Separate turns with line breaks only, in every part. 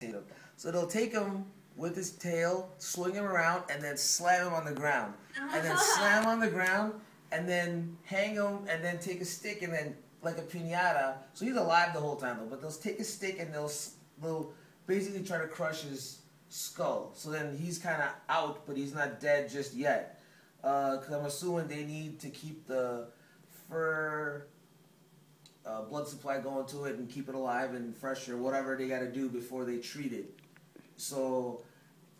him. So they'll take him with his tail, swing him around, and then slam him on the ground. And then slam him on the ground, and then hang him, and then take a stick, and then, like a piñata. So he's alive the whole time, though. But they'll take a stick, and they'll basically try to crush his skull. So then he's kind of out, but he's not dead just yet. Because I'm assuming they need to keep the fur blood supply going to it and keep it alive and fresh or whatever they got to do before they treat it. So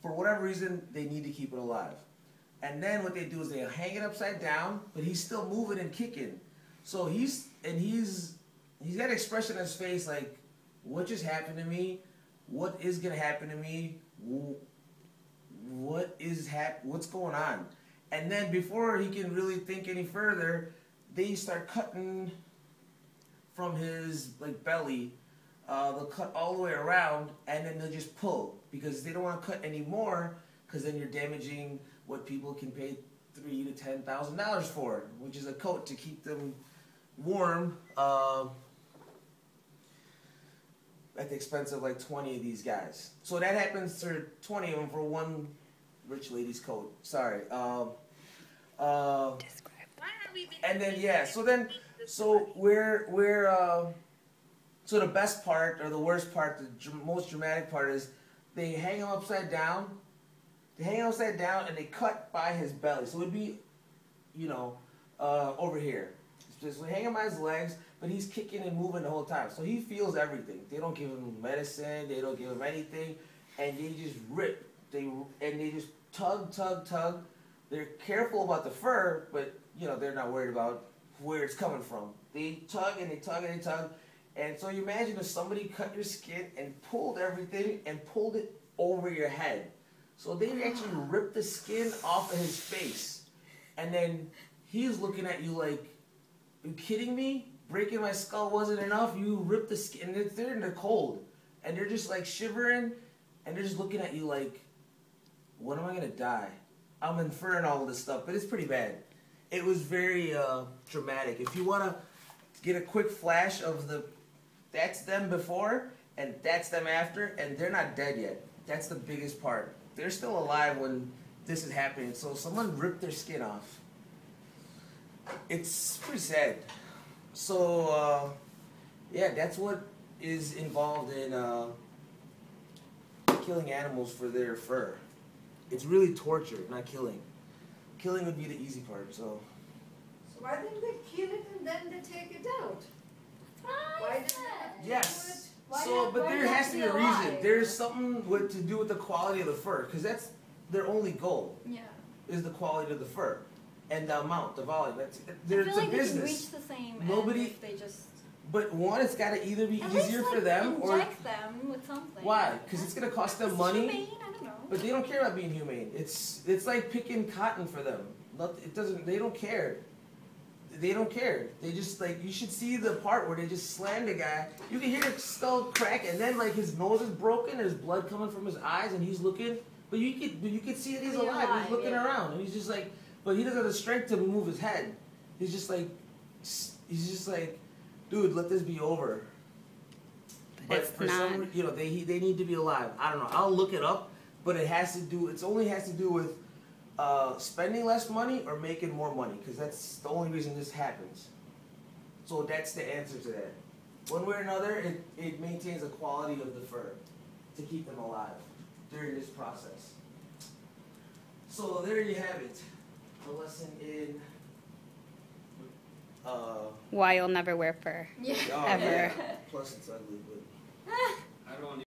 for whatever reason, they need to keep it alive. And then what they do is they hang it upside down, but he's still moving and kicking. So he's got an expression on his face like, what just happened to me? What is going to happen to me? What's going on? And then before he can really think any further, they start cutting from his belly. They'll cut all the way around, and then they'll just pull because they don't want to cut anymore, because then you're damaging what people can pay $3,000 to $10,000 for, which is a coat to keep them warm at the expense of like 20 of these guys. So that happens to 20 of them for one rich lady's coat. Sorry. And then yeah, so the best part or the worst part, the most dramatic part is they hang him upside down. They hang him upside down and they cut by his belly. So it'd be, over here. So they hang him by his legs, but he's kicking and moving the whole time. So he feels everything. They don't give him medicine. They don't give him anything, and they just rip. They just tug. They're careful about the fur, but they're not worried about where it's coming from. They tug and they tug and they tug. And so you imagine if somebody cut your skin and pulled everything and pulled it over your head. So they actually ripped the skin off of his face. And then he's looking at you like, are you kidding me? Breaking my skull wasn't enough? You ripped the skin. And they're in the cold. And they're just like shivering. And they're just looking at you like, when am I going to die? I'm inferring all of this stuff, but it's pretty bad. It was very dramatic. If you want to get a quick flash of that's them before and that's them after, and they're not dead yet. That's the biggest part. They're still alive when this is happening. So someone ripped their skin off. It's pretty sad. So yeah, that's what is involved in killing animals for their fur. It's really torture, not killing. Killing would be the easy part, so.
So why didn't they kill it and then they take it out? Why didn't they
yes.
do it?
So, but there has to be a reason. There's something to do with the quality of the fur, because that's their only goal. Yeah. Is the quality of the fur and the amount, the volume. It's a business.
Reach the same
Nobody.
If they just.
But one, it's got to either be easier for them or
inject them with something.
Why? Because it's going to cost them money.
Humane? I don't know.
But they don't care about being humane. It's like picking cotton for them. It doesn't. They don't care. They don't care. They just you should see the part where they just slam the guy. You can hear his skull crack, and then his nose is broken. There's blood coming from his eyes, and he's looking. But you could see that he's alive. He's looking around, and he's just but he doesn't have the strength to move his head. He's just like, dude, let this be over. But for some, they need to be alive. I don't know. I'll look it up, but it only has to do with spending less money or making more money, because that's the only reason this happens. So that's the answer to that. One way or another, it maintains the quality of the fur to keep them alive during this process. So there you have it. A lesson in
why you'll never wear fur.
Yeah.
Ever.
Plus it's ugly, but